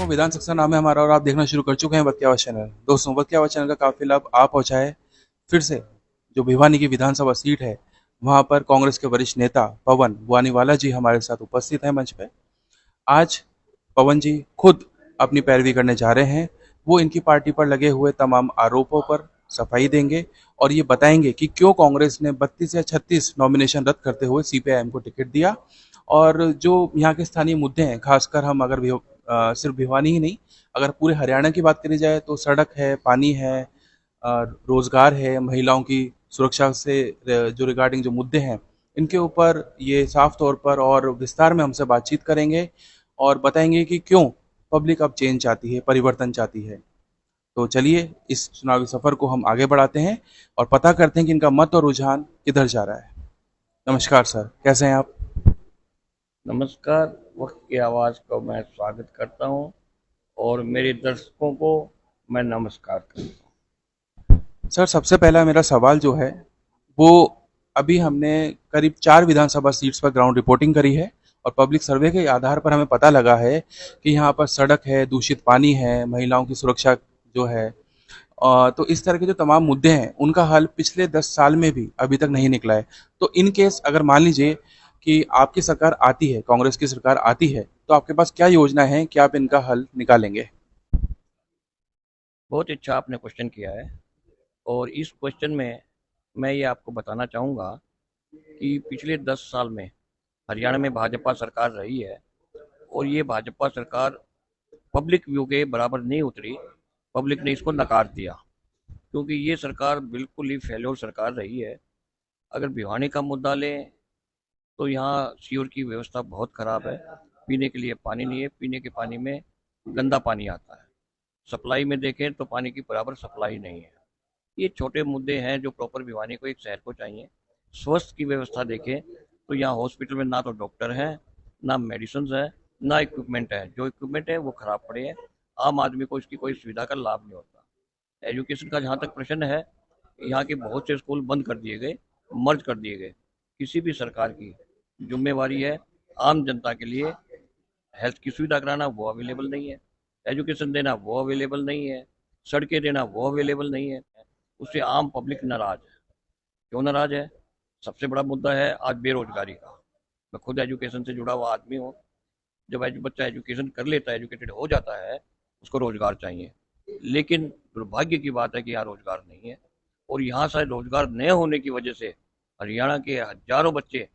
दोस्तों, वेदांत सक्सेना नाम है हमारा और आप देखना शुरू कर चुके हैं वक्त की आवाज़ चैनल। दोस्तों, वक्त की आवाज़ चैनल का काफिला अब आ पहुंचा है फिर से। जो भिवानी की विधानसभा सीट है, वहां पर कांग्रेस के वरिष्ठ नेता पवन बुआनीवाला जी हमारे साथ उपस्थित हैं मंच पे। आज पवन जी खुद अपनी पैरवी करने जा रहे हैं। वो इनकी पार्टी पर लगे हुए तमाम आरोपों पर सफाई देंगे और ये बताएंगे कि क्यों कांग्रेस ने 32 या 36 नॉमिनेशन रद्द करते हुए सीपीआईएम को टिकट दिया। और जो यहाँ के स्थानीय मुद्दे हैं, खासकर हम अगर सिर्फ भिवानी ही नहीं, अगर पूरे हरियाणा की बात करी जाए तो सड़क है, पानी है, रोजगार है, महिलाओं की सुरक्षा से जो रिगार्डिंग जो मुद्दे हैं, इनके ऊपर ये साफ तौर पर और विस्तार में हमसे बातचीत करेंगे और बताएंगे कि क्यों पब्लिक अब चेंज चाहती है, परिवर्तन चाहती है। तो चलिए इस चुनावी सफर को हम आगे बढ़ाते हैं और पता करते हैं कि इनका मत और रुझान किधर जा रहा है। नमस्कार सर, कैसे हैं आप? नमस्कार। वक्त की आवाज़ को मैं स्वागत करता हूँ और मेरे दर्शकों को मैं नमस्कार करता सर, सबसे पहला मेरा सवाल जो है वो, अभी हमने करीब 4 विधानसभा सीट्स पर ग्राउंड रिपोर्टिंग करी है और पब्लिक सर्वे के आधार पर हमें पता लगा है कि यहाँ पर सड़क है, दूषित पानी है, महिलाओं की सुरक्षा जो है, तो इस तरह के जो तमाम मुद्दे हैं उनका हल पिछले 10 साल में भी अभी तक नहीं निकला है। तो इन केस अगर मान लीजिए कि आपकी सरकार आती है, कांग्रेस की सरकार आती है, तो आपके पास क्या योजना है कि आप इनका हल निकालेंगे? हूँ। बहुत अच्छा आपने क्वेश्चन किया है और इस क्वेश्चन में मैं ये आपको बताना चाहूँगा कि पिछले 10 साल में हरियाणा में भाजपा सरकार रही है और ये भाजपा सरकार पब्लिक व्यू के बराबर नहीं उतरी। पब्लिक ने इसको नकार दिया क्योंकि ये सरकार बिल्कुल ही फेल्योर सरकार रही है। अगर भिवानी का मुद्दा लें तो यहाँ सीवर की व्यवस्था बहुत ख़राब है। पीने के लिए पानी नहीं है, पीने के पानी में गंदा पानी आता है। सप्लाई में देखें तो पानी की बराबर सप्लाई नहीं है। ये छोटे मुद्दे हैं जो प्रॉपर भिवानी को, एक शहर को चाहिए। स्वास्थ्य की व्यवस्था देखें तो यहाँ हॉस्पिटल में ना तो डॉक्टर हैं, ना मेडिसिन है, ना इक्विपमेंट है। जो इक्विपमेंट है वो खराब पड़े हैं। आम आदमी को इसकी कोई सुविधा का लाभ नहीं होता। एजुकेशन का जहाँ तक प्रश्न है, यहाँ के बहुत से स्कूल बंद कर दिए गए, मर्ज कर दिए गए। किसी भी सरकार की जिम्मेवारी है आम जनता के लिए हेल्थ की सुविधा कराना, वो अवेलेबल नहीं है। एजुकेशन देना, वो अवेलेबल नहीं है। सड़कें देना, वो अवेलेबल नहीं है। उससे आम पब्लिक नाराज है। क्यों नाराज है? सबसे बड़ा मुद्दा है आज बेरोजगारी का। मैं खुद एजुकेशन से जुड़ा हुआ आदमी हूँ। जब बच्चा एजुकेशन कर लेता है, एजुकेटेड हो जाता है, उसको रोजगार चाहिए। लेकिन दुर्भाग्य की बात है कि यहाँ रोजगार नहीं है और यहाँ शायद रोजगार न होने की वजह से हरियाणा के हजारों बच्चे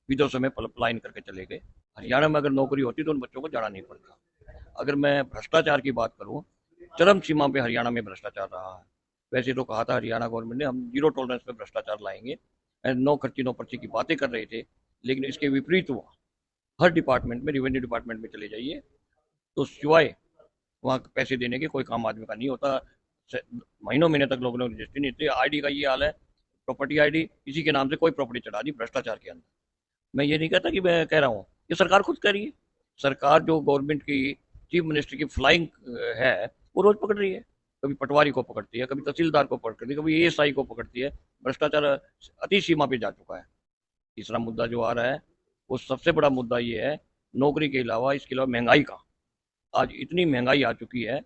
विदेशों में पलायन करके चले गए। हरियाणा में अगर नौकरी होती तो उन बच्चों को जाना नहीं पड़ता। अगर मैं भ्रष्टाचार की बात करूं, चरम सीमा पे हरियाणा में भ्रष्टाचार रहा है। वैसे तो कहा था हरियाणा गवर्नमेंट ने हम जीरो टॉलरेंस पे भ्रष्टाचार लाएंगे, नो खर्ची नो पर्ची की बातें कर रहे थे, लेकिन इसके विपरीत हुआ। हर डिपार्टमेंट में, रेवेन्यू डिपार्टमेंट में चले जाइए तो सिवाय वहाँ पैसे देने के कोई काम आदमी का नहीं होता। महीनों महीने तक लोगों ने रजिस्ट्री नहीं थी। आईडी का ये हाल है, प्रॉपर्टी आईडी किसी के नाम से कोई प्रॉपर्टी चढ़ा दी भ्रष्टाचार के अंदर। मैं ये नहीं कहता कि मैं कह रहा हूँ, ये सरकार खुद कह रही है। सरकार जो गवर्नमेंट की चीफ मिनिस्टर की फ्लाइंग है, वो रोज पकड़ रही है। कभी पटवारी को पकड़ती है, कभी तहसीलदार को पकड़ती है, कभी एएसआई को पकड़ती है। भ्रष्टाचार अति सीमा पे जा चुका है। तीसरा मुद्दा जो आ रहा है, वो सबसे बड़ा मुद्दा ये है, नौकरी के अलावा इसके अलावा महंगाई का। आज इतनी महंगाई आ चुकी है,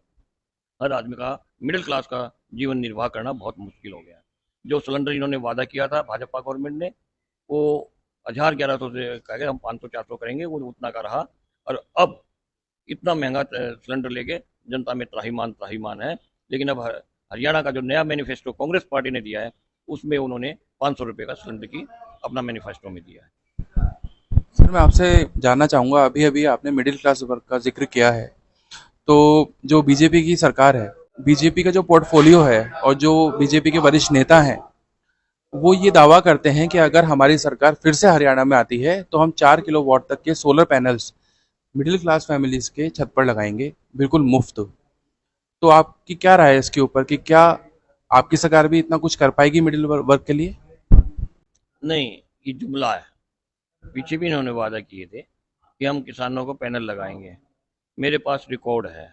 हर आदमी का, मिडिल क्लास का जीवन निर्वाह करना बहुत मुश्किल हो गया है। जो सिलेंडर इन्होंने वादा किया था भाजपा गवर्नमेंट ने, वो 1000-1100 से कह गए हम 500-400 करेंगे, वो उतना का रहा। और अब इतना महंगा सिलेंडर लेके जनता में त्राहिमाम त्राहिमाम है। लेकिन अब हरियाणा का जो नया मैनिफेस्टो कांग्रेस पार्टी ने दिया है, उसमें उन्होंने 500 रुपये का सिलेंडर की अपना मैनिफेस्टो में दिया है। सर, मैं आपसे जानना चाहूँगा, अभी अभी आपने मिडिल क्लास वर्ग का जिक्र किया है, तो जो बीजेपी की सरकार है, बीजेपी का जो पोर्टफोलियो है और जो बीजेपी के वरिष्ठ नेता हैं, वो ये दावा करते हैं कि अगर हमारी सरकार फिर से हरियाणा में आती है तो हम 4 किलोवाट तक के solar panels middle class families के छत पर लगाएंगे, बिल्कुल मुफ्त। तो आपकी क्या राय है इसके ऊपर कि क्या आपकी सरकार भी इतना कुछ कर पाएगी मिडिल वर्ग के लिए? नहीं, ये जुमला है। पीछे भी इन्होंने वादा किए थे कि हम किसानों को पैनल लगाएंगे। मेरे पास रिकॉर्ड है,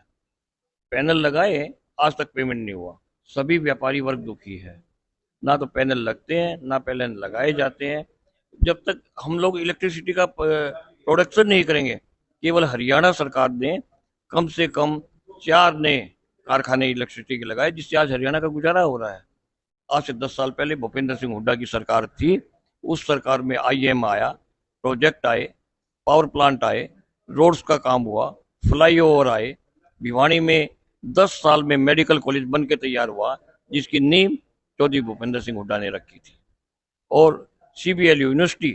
पैनल लगाए, आज तक पेमेंट नहीं हुआ। सभी व्यापारी वर्ग दुखी है। ना तो पैनल लगते हैं, ना पैनल लगाए जाते हैं। जब तक हम लोग इलेक्ट्रिसिटी का प्रोडक्शन नहीं करेंगे, केवल हरियाणा सरकार ने कम से कम 4 नए कारखाने इलेक्ट्रिसिटी के लगाए, जिससे आज हरियाणा का गुजारा हो रहा है। आज से 10 साल पहले भूपेंद्र सिंह हुड्डा की सरकार थी। उस सरकार में आईएम आया, प्रोजेक्ट आए, पावर प्लांट आए, रोड्स का काम हुआ, फ्लाईओवर आए। भिवानी में 10 साल में मेडिकल कॉलेज बन के तैयार हुआ, जिसकी नींव चौधरी भूपेंद्र सिंह हुड्डा ने रखी थी। और सीबीएल यूनिवर्सिटी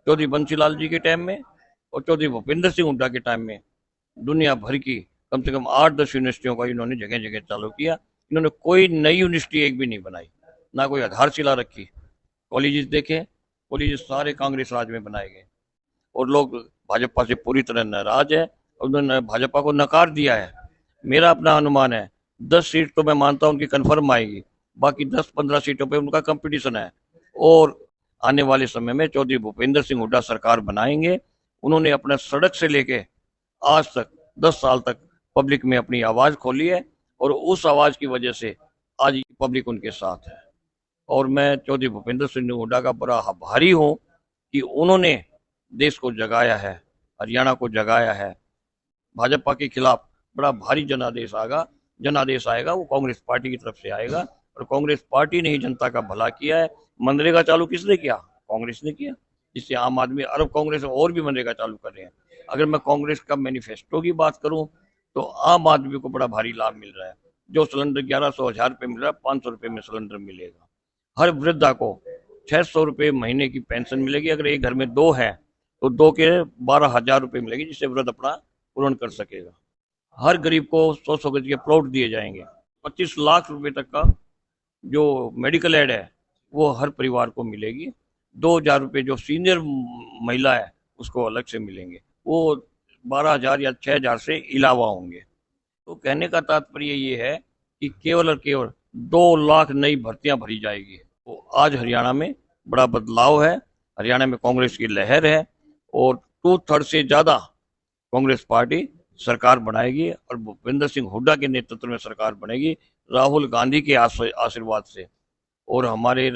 चौधरी बंसीलाल जी के टाइम में और चौधरी भूपेंद्र सिंह हुड्डा के टाइम में दुनिया भर की कम से कम 8-10 यूनिवर्सिटियों का इन्होंने जगह जगह चालू किया। इन्होंने कोई नई यूनिवर्सिटी एक भी नहीं बनाई, ना कोई आधारशिला रखी। कॉलेजेस देखे, कॉलेजेस सारे कांग्रेस राज में बनाए गए और लोग भाजपा से पूरी तरह नाराज है और उन्होंने भाजपा को नकार दिया है। मेरा अपना अनुमान है 10 सीट तो मैं मानता हूं उनकी कंफर्म आएगी, बाकी 10-15 सीटों पे उनका कंपटीशन है और आने वाले समय में चौधरी भूपेंद्र सिंह हुड्डा सरकार बनाएंगे। उन्होंने अपना सड़क से लेके आज तक 10 साल तक पब्लिक में अपनी आवाज खोली है और उस आवाज की वजह से आज पब्लिक उनके साथ है। और मैं चौधरी भूपेंद्र सिंह हुड्डा का बड़ा आभारी हूं कि उन्होंने देश को जगाया है, हरियाणा को जगाया है। भाजपा के खिलाफ बड़ा भारी जनादेश आएगा, वो कांग्रेस पार्टी की तरफ से आएगा और कांग्रेस पार्टी ने ही जनता का भला किया है। मनरेगा चालू किसने किया? कांग्रेस ने किया, जिससे आम आदमी अरब कांग्रेस और भी मनरेगा चालू कर रहे हैं। अगर मैं कांग्रेस का मैनिफेस्टो की बात करूं तो आम आदमी को बड़ा भारी लाभ मिल रहा है। जो सिलेंडर 1100-1000 रुपये मिल रहा है, 500 रुपये में सिलेंडर मिलेगा। हर वृद्धा को 600 रुपये महीने की पेंशन मिलेगी। अगर एक घर में 2 है तो 2 के 12,000 रुपये मिलेगी, जिससे वृद्ध अपना पूर्ण कर सकेगा। हर गरीब को 100-100 गज के प्लॉट दिए जाएंगे। 25 लाख रुपए तक का जो मेडिकल एड है वो हर परिवार को मिलेगी। 2,000 रुपये जो सीनियर महिला है उसको अलग से मिलेंगे, वो 12,000 या 6,000 से इलावा होंगे। तो कहने का तात्पर्य ये है कि केवल और केवल 2 लाख नई भर्तियां भरी जाएगी। तो आज हरियाणा में बड़ा बदलाव है, हरियाणा में कांग्रेस की लहर है और 2/3 से ज्यादा कांग्रेस पार्टी सरकार बनाएगी और भूपेंद्र सिंह हुड्डा के नेतृत्व में सरकार बनेगी, राहुल गांधी के आशीर्वाद से। और हमारे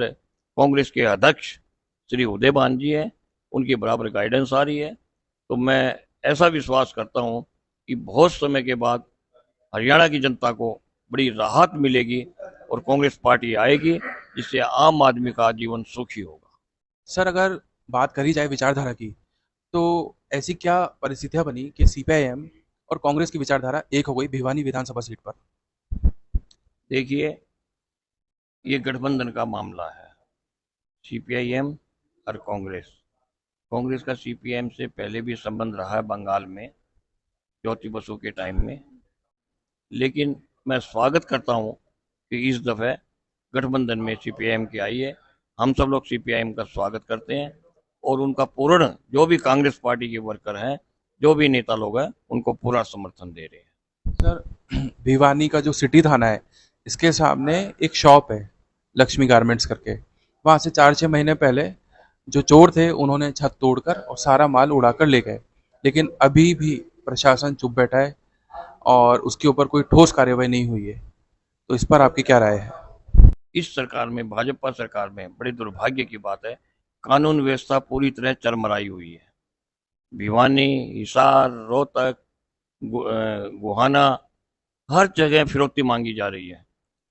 कांग्रेस के अध्यक्ष श्री उदयभान जी हैं, उनकी बराबर गाइडेंस आ रही है। तो मैं ऐसा विश्वास करता हूं कि बहुत समय के बाद हरियाणा की जनता को बड़ी राहत मिलेगी और कांग्रेस पार्टी आएगी, जिससे आम आदमी का जीवन सुखी होगा। सर, अगर बात करी जाए विचारधारा की, तो ऐसी क्या परिस्थितियां बनी कि सीपीआईएम और कांग्रेस की विचारधारा एक हो गई भिवानी विधानसभा सीट पर? देखिए, ये गठबंधन का मामला है, सीपीआईएम और कांग्रेस। कांग्रेस का सीपीआईएम से पहले भी संबंध रहा है बंगाल में, ज्योति बसु के टाइम में। लेकिन मैं स्वागत करता हूं कि इस दफे गठबंधन में सीपीआईएम की आई है। हम सब लोग सीपीआईएम का स्वागत करते हैं और उनका पूर्ण, जो भी कांग्रेस पार्टी के वर्कर हैं, जो भी नेता लोग हैं, उनको पूरा समर्थन दे रहे हैं। सर, भिवानी का जो सिटी थाना है, इसके सामने एक शॉप है लक्ष्मी गारमेंट्स करके। वहां से 4-6 महीने पहले जो चोर थे उन्होंने छत तोड़कर और सारा माल उड़ाकर ले गए, लेकिन अभी भी प्रशासन चुप बैठा है और उसके ऊपर कोई ठोस कार्रवाई नहीं हुई है। तो इस पर आपकी क्या राय है? इस सरकार में, भाजपा सरकार में बड़े दुर्भाग्य की बात है, कानून व्यवस्था पूरी तरह चरमराई हुई है। भिवानी, हिसार, रोहतक, गोहाना, हर जगह फिरौती मांगी जा रही है।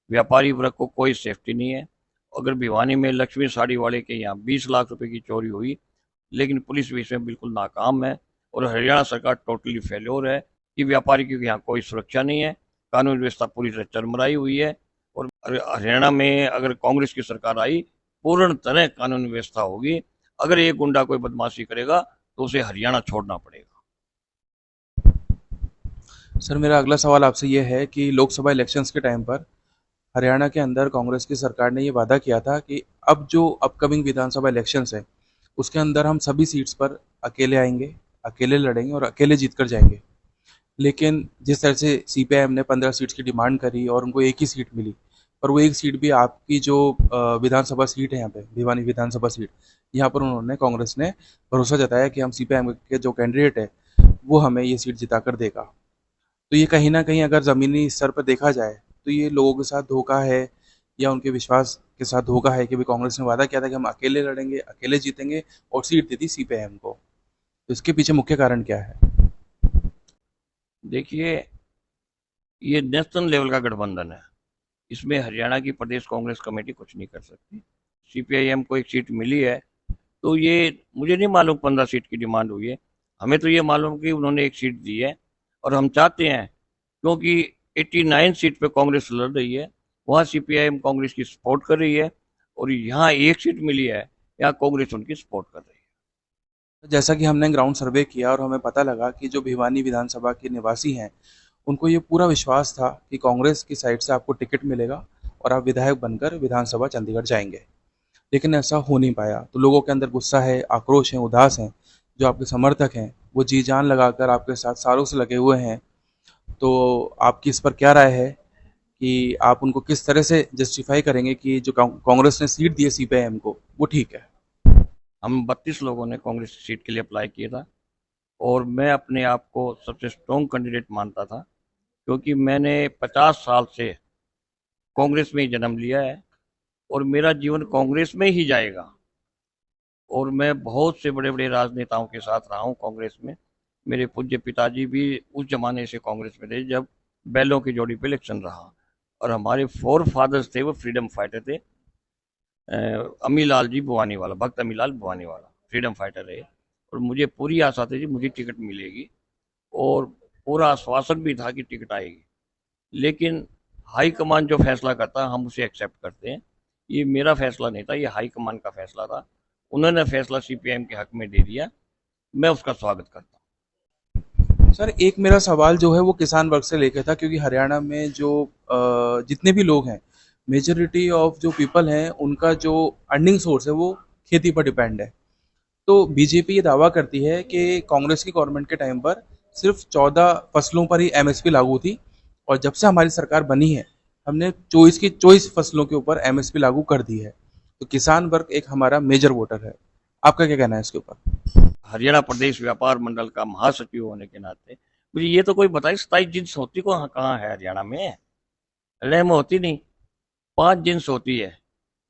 व्यापारी वर्ग को कोई सेफ्टी नहीं है। अगर भिवानी में लक्ष्मी साड़ी वाले के यहाँ 20 लाख रुपए की चोरी हुई, लेकिन पुलिस भी इसमें बिल्कुल नाकाम है और हरियाणा सरकार टोटली फेल्योर है कि व्यापारी के यहाँ कोई सुरक्षा नहीं है, कानून व्यवस्था पूरी तरह चरमराई हुई है। और हरियाणा में अगर कांग्रेस की सरकार आई, पूर्ण तरह कानून व्यवस्था होगी। अगर एक गुंडा कोई बदमाशी करेगा तो उसे हरियाणा छोड़ना पड़ेगा। सर, मेरा अगला सवाल आपसे ये है कि लोकसभा इलेक्शंस के टाइम पर हरियाणा के अंदर कांग्रेस की सरकार ने ये वादा किया था कि अब जो अपकमिंग विधानसभा इलेक्शंस है उसके अंदर हम सभी सीट्स पर अकेले आएंगे, अकेले लड़ेंगे और अकेले जीत कर जाएंगे। लेकिन जिस तरह से सीपीआईएम ने 15 सीट्स की डिमांड करी और उनको एक ही सीट मिली, पर वो एक सीट भी आपकी जो विधानसभा सीट है, यहाँ पे भिवानी विधानसभा सीट, यहाँ पर उन्होंने, कांग्रेस ने भरोसा जताया कि हम सीपीआईएम के जो कैंडिडेट है वो हमें ये सीट जिता कर देगा। तो ये कहीं ना कहीं अगर ज़मीनी स्तर पर देखा जाए तो ये लोगों के साथ धोखा है या उनके विश्वास के साथ धोखा है कि भाई कांग्रेस ने वादा किया था कि हम अकेले लड़ेंगे, अकेले जीतेंगे और सीट दी थी सीपीआईएम को। तो इसके पीछे मुख्य कारण क्या है? देखिए, ये नेशनल लेवल का गठबंधन है। इसमें हरियाणा की प्रदेश कांग्रेस कमेटी कुछ नहीं कर सकती। सीपीआईएम को एक सीट मिली है, तो ये मुझे नहीं मालूम 15 सीट की डिमांड हुई है। हमें तो ये मालूम कि उन्होंने एक सीट दी है, और हम चाहते हैं, क्योंकि 89 सीट पे कांग्रेस लड़ रही है, वहाँ सीपीआईएम कांग्रेस की सपोर्ट कर रही है, और यहाँ एक सीट मिली है, यहाँ कांग्रेस उनकी सपोर्ट कर रही है। जैसा कि हमने ग्राउंड सर्वे किया और हमें पता लगा कि जो भिवानी विधानसभा के निवासी हैं, उनको ये पूरा विश्वास था कि कांग्रेस की साइड से आपको टिकट मिलेगा और आप विधायक बनकर विधानसभा चंडीगढ़ जाएंगे। लेकिन ऐसा हो नहीं पाया, तो लोगों के अंदर गुस्सा है, आक्रोश है, उदास हैं। जो आपके समर्थक हैं, वो जी जान लगाकर आपके साथ सालों से लगे हुए हैं। तो आपकी इस पर क्या राय है कि आप उनको किस तरह से जस्टिफाई करेंगे कि जो कांग्रेस ने सीट दी है सीपीआईएम को, वो ठीक है? हम 32 लोगों ने कांग्रेस की सीट के लिए अप्लाई किया था, और मैं अपने आप को सबसे स्ट्रॉन्ग कैंडिडेट मानता था, क्योंकि मैंने 50 साल से कांग्रेस में ही जन्म लिया है, और मेरा जीवन कांग्रेस में ही जाएगा। और मैं बहुत से बड़े बड़े राजनेताओं के साथ रहा हूँ कांग्रेस में। मेरे पूज्य पिताजी भी उस जमाने से कांग्रेस में थे जब बैलों की जोड़ी पे इलेक्शन रहा, और हमारे फोर फादर्स थे वो फ्रीडम फाइटर थे। अमीलाल जी बुआनीवाला, भक्त अमीलाल बुआनीवाला फ्रीडम फाइटर रहे, और मुझे पूरी आशा थी कि मुझे टिकट मिलेगी, और पूरा आश्वासन भी था कि टिकट आएगी। लेकिन हाईकमान जो फैसला करता है हम उसे एक्सेप्ट करते हैं। ये मेरा फैसला नहीं था, ये हाईकमान का फैसला था। उन्होंने फैसला सीपीआईएम के हक में दे दिया, मैं उसका स्वागत करता हूँ। सर, एक मेरा सवाल जो है वो किसान वर्ग से लेकर था, क्योंकि हरियाणा में जो जितने भी लोग हैं, मेजोरिटी ऑफ जो पीपल हैं, उनका जो अर्निंग सोर्स है वो खेती पर डिपेंड है। तो बीजेपी ये दावा करती है कि कांग्रेस की गवर्नमेंट के टाइम पर सिर्फ 14 फसलों पर ही एमएसपी लागू थी, और जब से हमारी सरकार बनी है, हमने 24 फसलों के ऊपर एमएसपी लागू कर दी है। तो किसान वर्ग एक हमारा मेजर वोटर है। आपका क्या कहना है इसके ऊपर? हरियाणा प्रदेश व्यापार मंडल का महासचिव होने के नाते मुझे ये तो कोई बताए, 27 जिन्स होती को कहाँ है हरियाणा में? लह में होती नहीं। 5 जिन्स होती है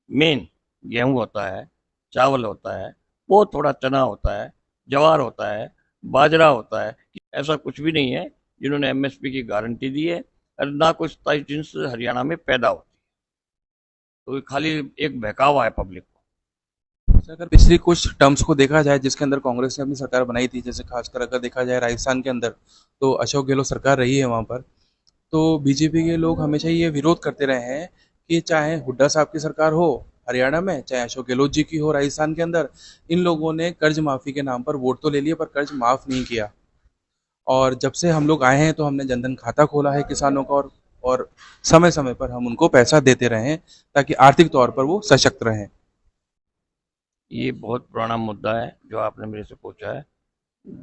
मेन। गेहूं होता है, चावल होता है, बहुत थोड़ा चना होता है, जवार होता है, बाजरा होता है। ऐसा कुछ भी नहीं है जिन्होंने एमएसपी की गारंटी दी है, और ना कुछ 27 जिन्स हरियाणा में पैदा होती है। तो ये खाली एक बहकावा है पब्लिक को। सर, अगर पिछली कुछ टर्म्स को देखा जाए जिसके अंदर कांग्रेस ने अपनी सरकार बनाई थी, जैसे खासकर अगर देखा जाए राजस्थान के अंदर, तो अशोक गहलोत सरकार रही है वहाँ पर। तो बीजेपी के लोग हमेशा ये विरोध करते रहे हैं कि चाहे हुड्डा साहब की सरकार हो हरियाणा में, चाहे अशोक गहलोत जी की हो राजस्थान के अंदर, इन लोगों ने कर्ज माफी के नाम पर वोट तो ले लिए पर कर्ज माफ नहीं किया। और जब से हम लोग आए हैं तो हमने जनधन खाता खोला है किसानों का, और समय समय पर हम उनको पैसा देते रहे हैं ताकि आर्थिक तौर पर वो सशक्त रहें। ये बहुत पुराना मुद्दा है जो आपने मेरे से पूछा है।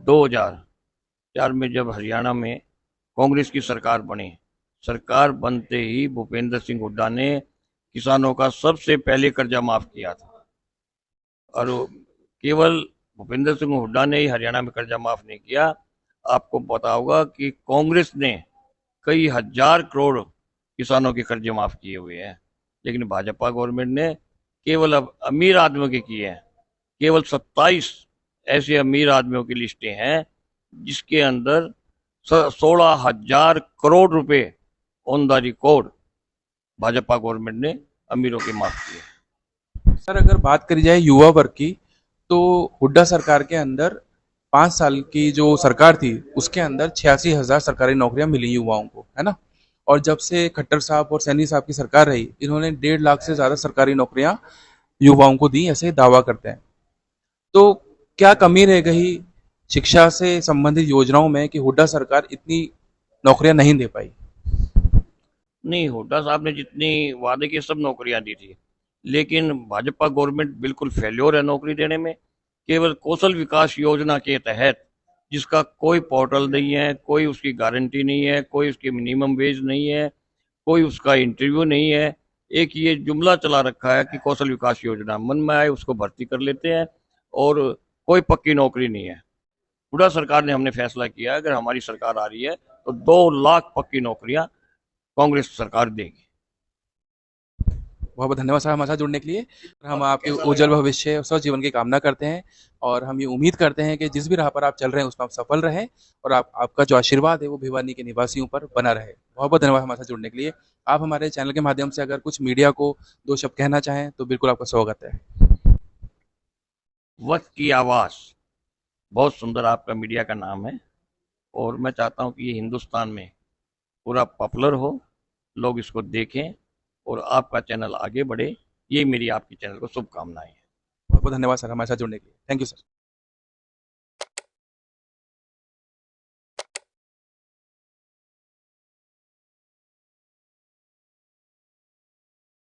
2004 में जब हरियाणा में कांग्रेस की सरकार बनी, सरकार बनते ही भूपेंद्र सिंह हुड्डा ने किसानों का सबसे पहले कर्जा माफ किया था। और केवल भूपेंद्र सिंह हुड्डा ने ही हरियाणा में कर्जा माफ नहीं किया, आपको पता होगा कि कांग्रेस ने कई हजार करोड़ किसानों के कर्जे माफ किए हुए हैं। लेकिन भाजपा गवर्नमेंट ने केवल अब अमीर आदमियों के किए हैं। केवल 27 ऐसे अमीर आदमियों की लिस्टें हैं जिसके अंदर 16,000 करोड़ रुपए on the record Bhajpa government ने अमीरों के माफ किए। सर, अगर बात करी जाए युवा वर्ग की, तो हुड्डा सरकार के अंदर 5 साल की जो सरकार थी उसके अंदर 86,000 सरकारी नौकरियां मिली युवाओं को, है ना? और जब से खट्टर साहब और सैनी साहब की सरकार रही, इन्होंने 1.5 लाख से ज्यादा सरकारी नौकरियां युवाओं को दी, ऐसे दावा करते हैं। तो क्या कमी रह गई शिक्षा से संबंधित योजनाओं में कि हुड्डा सरकार इतनी नौकरियां नहीं दे पाई? नहीं, हुड्डा साहब ने जितनी वादे की सब नौकरियां दी थी, लेकिन भाजपा गवर्नमेंट बिल्कुल फेल्योर है नौकरी देने में। केवल कौशल विकास योजना के तहत, जिसका कोई पोर्टल नहीं है, कोई उसकी गारंटी नहीं है, कोई उसकी मिनिमम वेज नहीं है, कोई उसका इंटरव्यू नहीं है। एक ये जुमला चला रखा है कि कौशल विकास योजना, मन में आए उसको भर्ती कर लेते हैं, और कोई पक्की नौकरी नहीं है। हुड्डा सरकार ने हमने फैसला किया, अगर हमारी सरकार आ रही है तो 2 लाख पक्की नौकरियां कांग्रेस सरकार देगी। बहुत बहुत धन्यवाद सर हमारे साथ जुड़ने के लिए। हम आपके उज्जवल भविष्य और स्वस्थ जीवन की कामना करते हैं और हम ये उम्मीद करते हैं कि जिस भी राह पर आप चल रहे हैं उसमें आप सफल रहें और आपका जो आशीर्वाद है वो भिवानी के निवासियों पर बना रहे। बहुत बहुत धन्यवाद हमारे साथ जुड़ने के लिए। आप हमारे चैनल के माध्यम से अगर कुछ मीडिया को दो शब्द कहना चाहें तो बिल्कुल आपका स्वागत है। वक्त की आवाज़, बहुत सुंदर आपका मीडिया का नाम है और मैं चाहता हूं कि ये हिंदुस्तान में पूरा पॉपुलर हो, लोग इसको देखें और आपका चैनल आगे बढ़े। ये मेरी आपकी चैनल को शुभकामनाएं हैं। बहुत बहुत धन्यवाद सर हमारे साथ जुड़ने के लिए। Thank you sir.